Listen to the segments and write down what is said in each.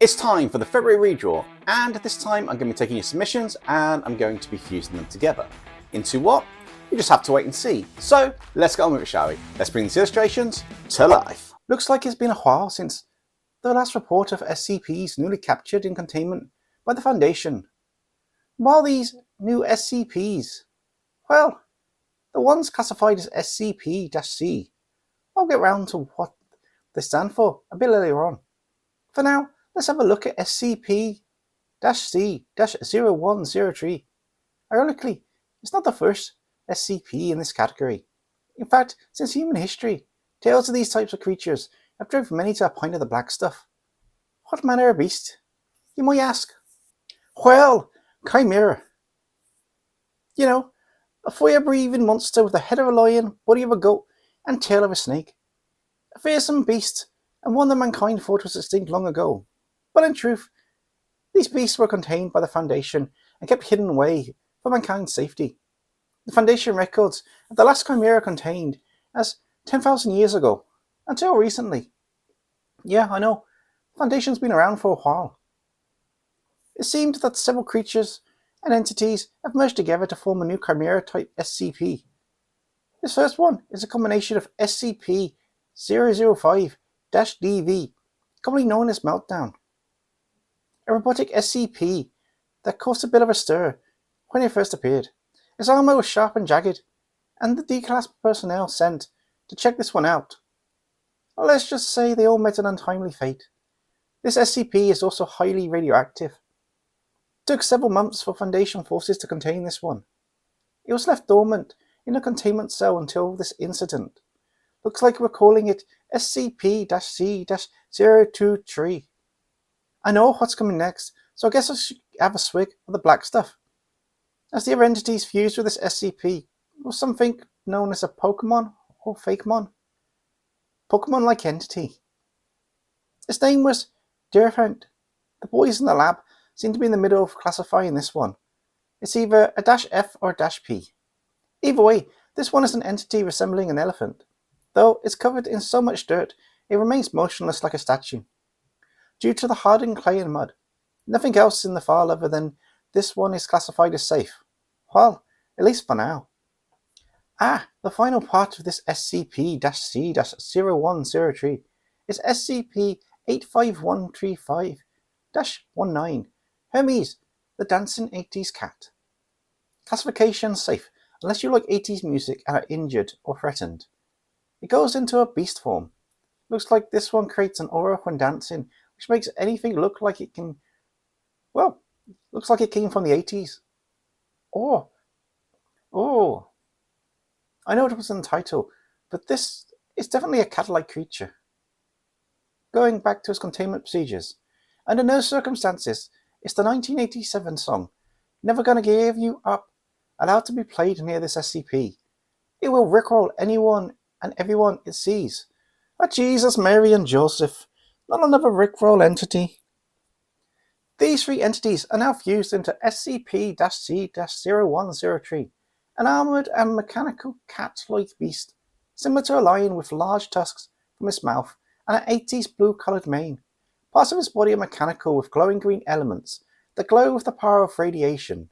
It's time for the February redraw, and this time I'm going to be taking your submissions and I'm going to be fusing them together. Into what? You just have to wait and see. So let's get on with it, shall we? Let's bring these illustrations to life. Looks like it's been a while since the last report of SCPs newly captured in containment by the Foundation. While these new SCPs, well, the ones classified as SCP-C, I'll get round to what they stand for a bit later on. For now, let's have a look at SCP-C-0103. Ironically, it's not the first SCP in this category. In fact, since human history, tales of these types of creatures have driven many to a pint of the black stuff. What manner of beast, you might ask? Well, Chimera. You know, a fire-breathing monster with the head of a lion, body of a goat, and tail of a snake. A fearsome beast, and one that mankind thought was extinct long ago. But in truth, these beasts were contained by the Foundation and kept hidden away for mankind's safety. The Foundation records of the last Chimera contained as 10,000 years ago, until recently. Yeah, I know, the Foundation's been around for a while. It seemed that several creatures and entities have merged together to form a new Chimera-type SCP. This first one is a combination of SCP-005-DV, commonly known as Meltdown. A robotic SCP that caused a bit of a stir when it first appeared. Its armor was sharp and jagged, and the D-Class personnel sent to check this one out. Well, let's just say they all met an untimely fate. This SCP is also highly radioactive. It took several months for Foundation forces to contain this one. It was left dormant in a containment cell until this incident. Looks like we're calling it SCP-C-023. I know what's coming next, so I guess I should have a swig of the black stuff. As the other entities fused with this SCP was something known as a Pokemon or Fakemon. Pokemon-like entity. Its name was Deerhound. The boys in the lab seem to be in the middle of classifying this one. It's either a -F or a -P. Either way, this one is an entity resembling an elephant. Though it's covered in so much dirt, it remains motionless like a statue. Due to the hardened clay and mud, nothing else in the file other than this one is classified as safe. Well, at least for now. The final part of this SCP-C-0103 is SCP-85135-19, Hermes, the Dancing 80s Cat. Classification safe, unless you like 80s music and are injured or threatened. It goes into a beast form. Looks like this one creates an aura when dancing, which makes anything look like it can, well, looks like it came from the 80s. I know it was in the title, but this is definitely a cat-like creature. Going back to its containment procedures, under no circumstances is the 1987 song, Never Gonna Give You Up, allowed to be played near this SCP. It will rickroll anyone and everyone it sees. Jesus, Mary and Joseph, not another rickroll entity. These three entities are now fused into SCP-C-0103, an armoured and mechanical cat-like beast, similar to a lion with large tusks from its mouth and an 80s blue-coloured mane. Parts of its body are mechanical with glowing green elements that glow with the power of radiation.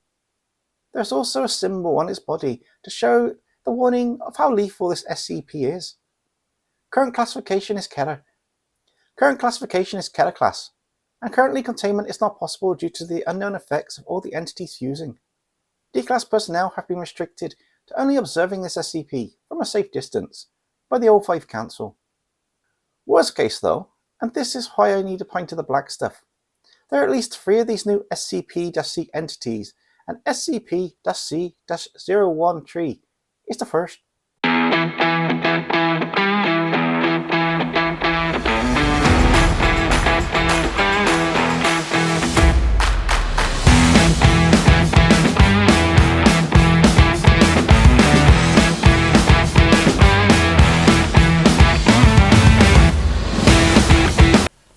There is also a symbol on its body to show the warning of how lethal this SCP is. Current classification is Keter class, and currently containment is not possible due to the unknown effects of all the entities fusing. D-Class personnel have been restricted to only observing this SCP from a safe distance by the All-Five Council. Worst case though, and this is why I need a pint of the black stuff, there are at least 3 of these new SCP-C entities, and SCP-C-013 is the first.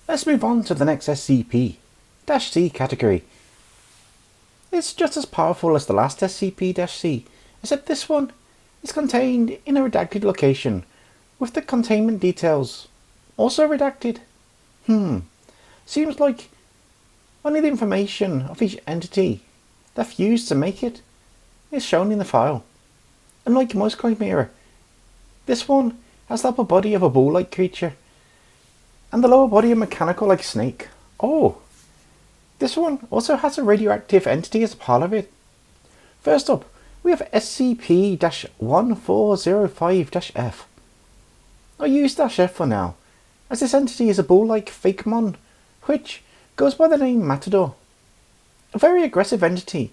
Let's move on to the next SCP-C category. It's just as powerful as the last SCP-C, except this one is contained in a redacted location, with the containment details also redacted. Seems like Only the information of each entity that fused to make it is shown in the file. Unlike most chimera, this one has the upper body of a bull-like creature and the lower body of a mechanical-like snake. Oh, this one also has a radioactive entity as a part of it. First up, we have SCP-1405-F. I'll use -F for now, as this entity is a bull-like fakemon, which goes by the name Matador. A very aggressive entity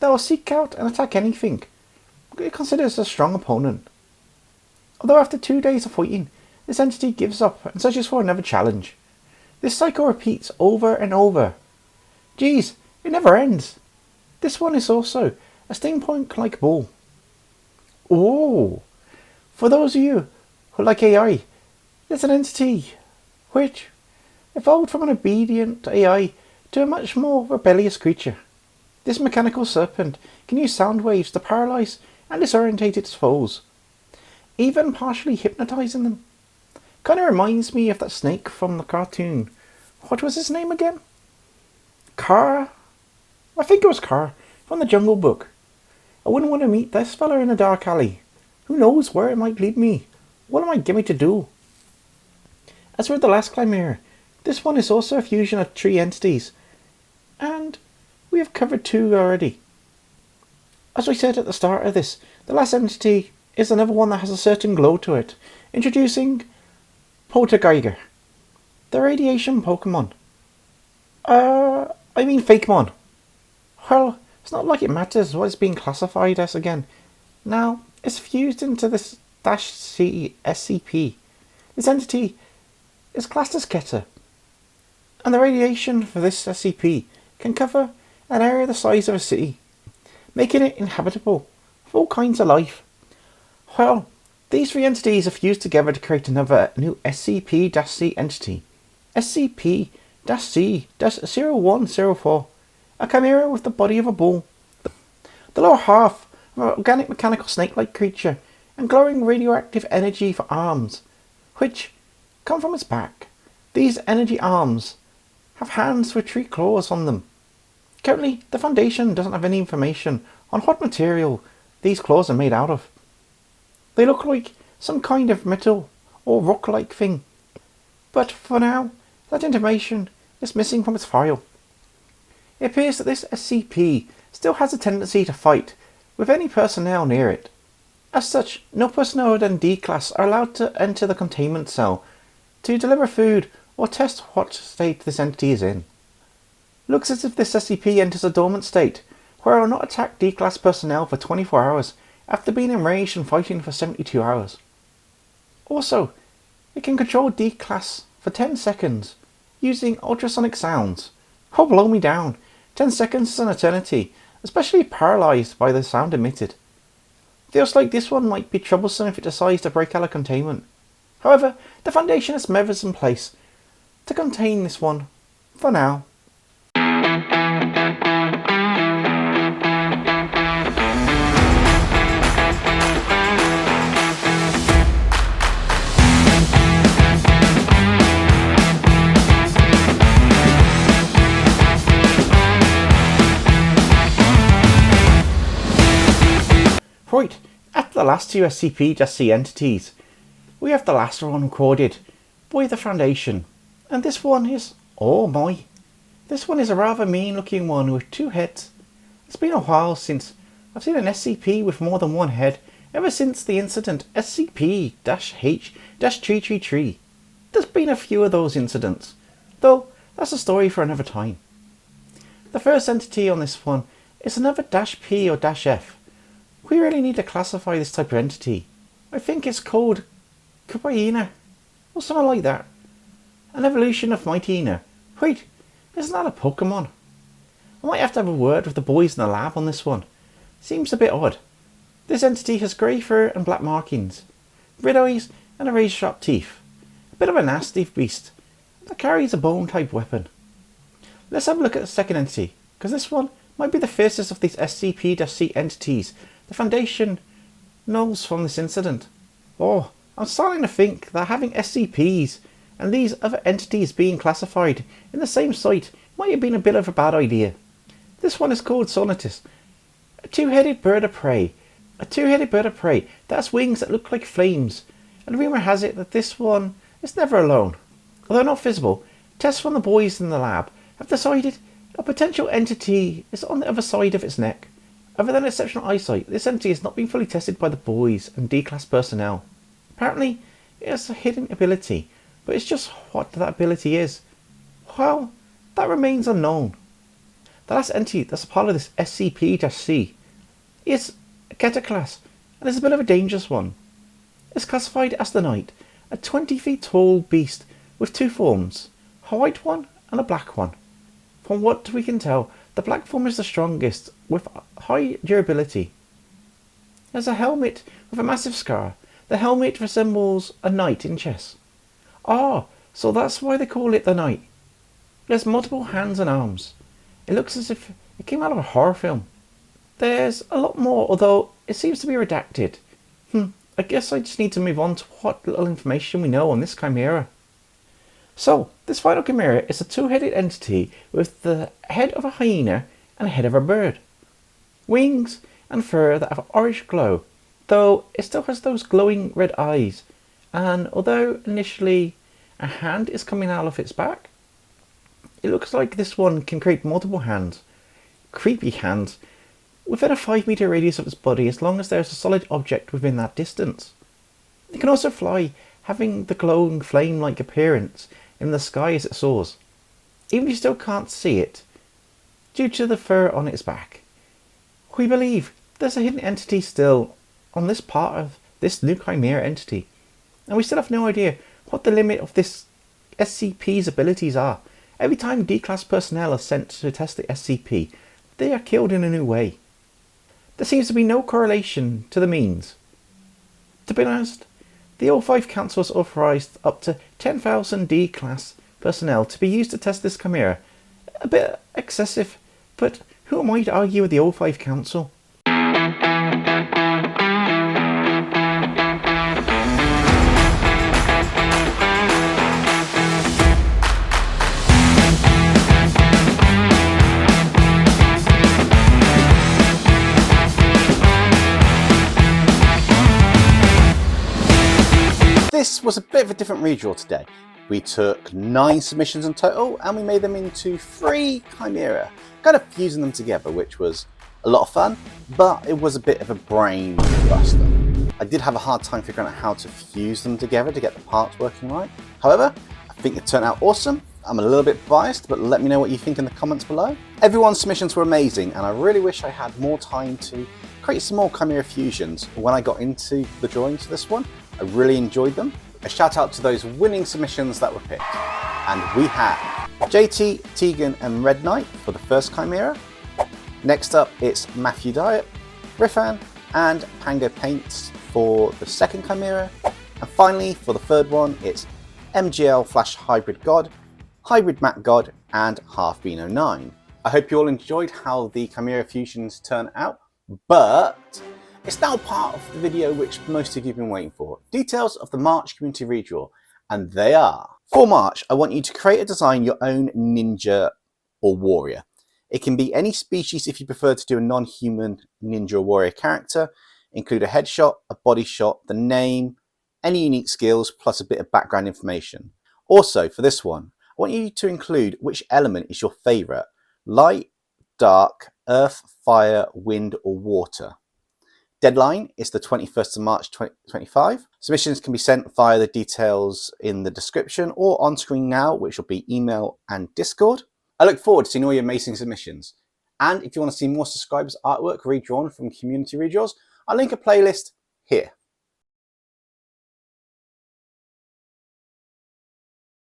that will seek out and attack anything it considers a strong opponent. Although after 2 days of fighting, this entity gives up and searches for another challenge. This cycle repeats over and over. Geez, it never ends. This one is also a steampunk-like bull. Oh, for those of you who like AI, there's an entity which evolved from an obedient AI to a much more rebellious creature. This mechanical serpent can use sound waves to paralyze and disorientate its foes, even partially hypnotizing them. Kinda reminds me of that snake from the cartoon. What was his name again? Car? I think it was Car, from the Jungle Book. I wouldn't want to meet this fella in a dark alley. Who knows where it might lead me? What am I getting to do? As for the last chimera, this one is also a fusion of 3 entities, and we have covered 2 already. As I said at the start of this, the last entity is another one that has a certain glow to it, introducing Poltergeiger, the radiation Pokemon. I mean Fakemon. Well, it's not like it matters what it's being classified as again. Now, it's fused into this -C SCP. This entity is classed as Keter, and the radiation for this SCP can cover an area the size of a city, making it inhabitable for all kinds of life. Well, these 3 entities are fused together to create another new SCP-C entity, SCP-C-0104, a chimera with the body of a bull, the lower half of an organic mechanical snake-like creature, and glowing radioactive energy for arms, which come from its back. These energy arms have hands with 3 claws on them. Currently, the Foundation doesn't have any information on what material these claws are made out of. They look like some kind of metal or rock-like thing, but for now, that information is missing from its file. It appears that this SCP still has a tendency to fight with any personnel near it. As such, no personnel other than D-Class are allowed to enter the containment cell to deliver food or test what state this entity is in. Looks as if this SCP enters a dormant state, where it will not attack D-Class personnel for 24 hours after being enraged and fighting for 72 hours. Also, it can control D-Class for 10 seconds, using ultrasonic sounds. Oh, blow me down. 10 seconds is an eternity, especially paralysed by the sound emitted. Feels like this one might be troublesome if it decides to break out of containment. However, the Foundation has measures in place to contain this one, for now. Right, after the last 2 SCP-C entities, we have the last one recorded by the Foundation, and this one is, oh my, this one is a rather mean looking one with 2 heads. It's been a while since I've seen an SCP with more than 1 head, ever since the incident SCP-H-333. There's been a few of those incidents, though that's a story for another time. The first entity on this one is another -P or -F. We really need to classify this type of entity. I think it's called Kupaina, or something like that. An evolution of Mightyena. Wait, isn't that a Pokemon? I might have to have a word with the boys in the lab on this one. Seems a bit odd. This entity has grey fur and black markings, red eyes and a razor-sharp teeth. A bit of a nasty beast that carries a bone-type weapon. Let's have a look at the second entity, because this one might be the fiercest of these SCP-C entities the Foundation knows from this incident. Oh, I'm starting to think that having SCPs and these other entities being classified in the same site might have been a bit of a bad idea. This one is called Sonatus, a two-headed bird of prey. A two-headed bird of prey that has wings that look like flames, and rumour has it that this one is never alone. Although not visible, tests from the boys in the lab have decided a potential entity is on the other side of its neck. Other than exceptional eyesight, this entity has not been fully tested by the boys and D-class personnel. Apparently, it has a hidden ability, but it's just what that ability is. Well, that remains unknown. The last entity that's a part of this SCP-C is a Keter class, and is a bit of a dangerous one. It's classified as the Knight, a 20 feet tall beast with two forms, a white one and a black one. From what we can tell, the black form is the strongest, with high durability. It has a helmet with a massive scar. The helmet resembles a knight in chess. Ah, so that's why they call it the Knight. It has multiple hands and arms. It looks as if it came out of a horror film. There's a lot more, although it seems to be redacted. I guess I just need to move on to what little information we know on this chimera. So, this final chimera is a two-headed entity with the head of a hyena and a head of a bird. Wings and fur that have orange glow, though it still has those glowing red eyes. And although initially a hand is coming out of its back, it looks like this one can create multiple hands. Creepy hands within a 5-meter radius of its body as long as there is a solid object within that distance. It can also fly, having the glowing flame-like appearance in the sky as it soars, even if you still can't see it, due to the fur on its back. We believe there's a hidden entity still on this part of this new chimera entity, and we still have no idea what the limit of this SCP's abilities are. Every time D-class personnel are sent to test the SCP, they are killed in a new way. There seems to be no correlation to the means. To be honest, the O5 Council has authorised up to 10,000 D-class personnel to be used to test this chimera. A bit excessive, but who am I to argue with the O5 Council? This was a bit of a different redraw today. We took 9 submissions in total and we made them into 3 chimera, kind of fusing them together, which was a lot of fun, but it was a bit of a brain buster. I did have a hard time figuring out how to fuse them together to get the parts working right. However, I think it turned out awesome. I'm a little bit biased, but let me know what you think in the comments below. Everyone's submissions were amazing, and I really wish I had more time to create some more chimera fusions when I got into the drawings for this one. I really enjoyed them. A shout out to those winning submissions that were picked. And we have JT, Tegan and Red Knight for the first chimera. Next up it's Matthew Dyatt, Riffan and Pango Paints for the second chimera. And finally for the third one it's MGL/Hybrid God, Hybrid Matt God and Halfbean09. I hope you all enjoyed how the chimera fusions turn out, but it's now part of the video which most of you have been waiting for. Details of the March Community Redraw, and they are: for March, I want you to create and design your own ninja or warrior. It can be any species if you prefer to do a non-human ninja or warrior character. Include a headshot, a body shot, the name, any unique skills, plus a bit of background information. Also, for this one, I want you to include which element is your favourite: light, dark, earth, fire, wind or water. Deadline is the 21st of March 2025. Submissions can be sent via the details in the description or on screen now, which will be email and Discord. I look forward to seeing all your amazing submissions. And if you want to see more subscribers' artwork redrawn from Community Redraws, I'll link a playlist here.